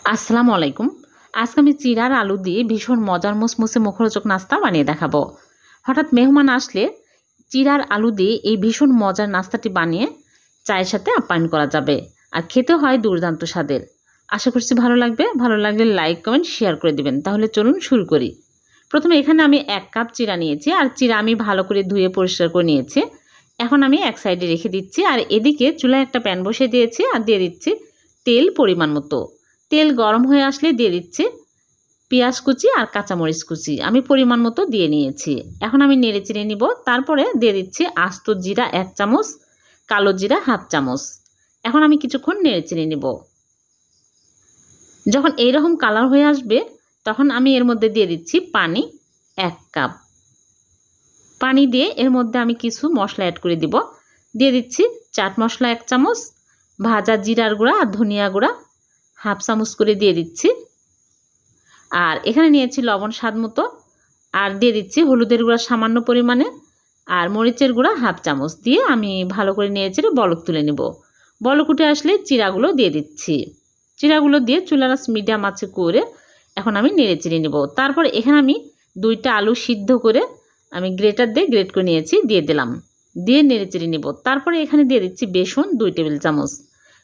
আসসালামু আলাইকুম। আজকে আমি চিড়ার আলু দিয়ে ভীষণ মজার মুসমুসে মুখরোচক নাস্তা বানিয়ে দেখাবো। হঠাৎ মেহমান আসলে চিড়ার আলু দিয়ে এই ভীষণ মজার নাস্তাটি বানিয়ে চায়ের সাথে আপ্যায়ন করা যাবে, আর খেতে হয় দুর্দান্ত স্বাদের। আশা করছি ভালো লাগবে। ভালো লাগলে লাইক কমেন্ট শেয়ার করে দিবেন। তাহলে চলুন শুরু করি। প্রথমে এখানে আমি 1 কাপ চিড়া নিয়েছি, আর চিড়া আমি ভালো করে ধুয়ে পরিষ্কার করে নিয়েছি। এখন আমি এক সাইডে রেখে দিচ্ছি, আর এদিকে চুলায় একটা প্যান বসিয়ে দিয়েছি আর দিয়ে দিচ্ছি তেল পরিমাণ মতো। তেল গরম হয়ে আসলে দিয়ে দিচ্ছি পেঁয়াজ কুচি আর কাঁচামরিচ কুচি আমি পরিমাণ মতো দিয়ে নিয়েছি। এখন আমি নেড়ে চেড়ে নিব। তারপরে দিয়ে দিচ্ছি আস্ত জিরা 1 চামচ, কালো জিরা 1/2 চামচ। এখন আমি কিছুক্ষণ নেড়ে চেড়ে নিব। যখন এইরকম কালার হয়ে আসবে তখন আমি এর মধ্যে দিয়ে দিচ্ছি পানি 1 কাপ। পানি দিয়ে এর মধ্যে আমি কিছু মশলা অ্যাড করে দিব। দিয়ে দিচ্ছি চাট মশলা 1 চামচ, ভাজা জিরার গুঁড়া আর ধনিয়া গুঁড়া 1/2 চামচ করে দিয়ে দিচ্ছি। আর এখানে নিয়েছি লবণ স্বাদ মতো, আর দিয়ে দিচ্ছি হলুদের গুঁড়া সামান্য পরিমাণে, আর মরিচের গুঁড়া 1/2 চামচ দিয়ে আমি ভালো করে নেড়েচেড়ে বলক তুলে নেব। বলক উঠে আসলে চিড়াগুলো দিয়ে দিচ্ছি। চিড়াগুলো দিয়ে চুলার আঁচ মিডিয়াম আঁচে করে এখন আমি নেড়েচেড়ে নেব। তারপর এখানে আমি 2টা আলু সিদ্ধ করে আমি গ্রেটার দিয়ে গ্রেট করে নিয়েছি, দিয়ে দিলাম। দিয়ে নেড়েচেড়ে নেব। তারপরে এখানে দিয়ে দিচ্ছি বেসন 2 টেবিল চামচ।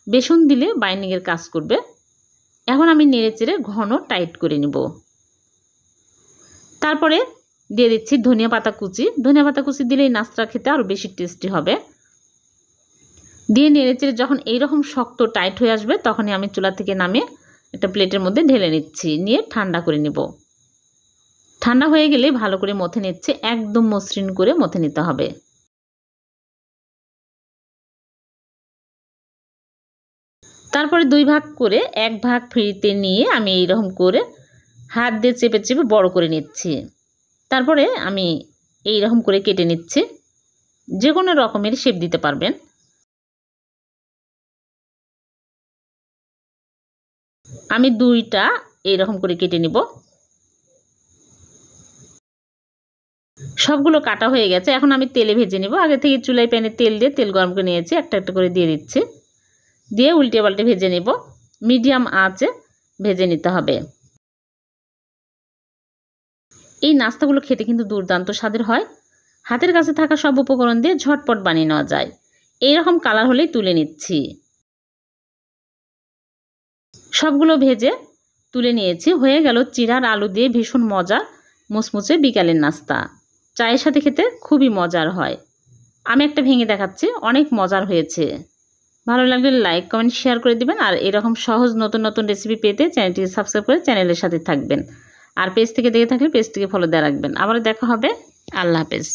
বেসন দিলে বাইন্ডিংয়ের কাজ করবে। এখন আমি নেড়েচেড়ে ঘন টাইট করে নিব। তারপরে দিয়ে দিচ্ছি ধনিয়া পাতা কুচি। ধনিয়া পাতা কুচি দিলে এই নাস্তা খেতে আরও বেশি টেস্টি হবে। দিয়ে নেড়েচেড়ে যখন এইরকম শক্ত টাইট হয়ে আসবে তখনই আমি চুলা থেকে নামিয়ে একটা প্লেটের মধ্যে ঢেলে নিচ্ছি, নিয়ে ঠান্ডা করে নেব। ঠান্ডা হয়ে গেলে ভালো করে মথে নিচ্ছে, একদম মসৃণ করে মথে নিতে হবে। তারপরে 2 ভাগ করে 1 ভাগ ফ্রিতে নিয়ে আমি এইরকম করে হাত দিয়ে চেপে চেপে বড় করে নিচ্ছি। তারপরে আমি এইরকম করে কেটে নিচ্ছি। যে কোনো রকমের শেপ দিতে পারবেন। আমি 2টা এইরকম করে কেটে নিব। সবগুলো কাটা হয়ে গেছে। এখন আমি তেলে ভেজে নেব। আগে থেকে চুলায় প্যানে তেল দিয়ে তেল গরম করে নিয়েছি, একটা একটা করে দিয়ে দিচ্ছি। দিয়ে উল্টে পাল্টে ভেজে নেব। মিডিয়াম আঁচে ভেজে নিতে হবে। এই নাস্তাগুলো খেতে কিন্তু দুর্দান্ত স্বাদের হয়। হাতের কাছে থাকা সব উপকরণ দিয়ে ঝটপট বানিয়ে নেওয়া যায়। এইরকম কালার হলেই তুলে নিচ্ছি। সবগুলো ভেজে তুলে নিয়েছি। হয়ে গেল চিড়ার আলু দিয়ে ভীষণ মজা মুচমুচে বিকালের নাস্তা। চায়ের সাথে খেতে খুবই মজার হয়। আমি একটা ভেঙে দেখাচ্ছি, অনেক মজার হয়েছে। ভালো লাগলে লাইক কমেন্ট শেয়ার করে দিবেন। আর এরকম সহজ নতুন নতুন রেসিপি পেতে চ্যানেলটিকে সাবস্ক্রাইব করে চ্যানেলের সাথে থাকবেন। আর পেজ থেকে দেখে থাকলে পেজটিকে ফলো দিয়ে রাখবেন। আবার দেখা হবে। আল্লাহ হাফেজ।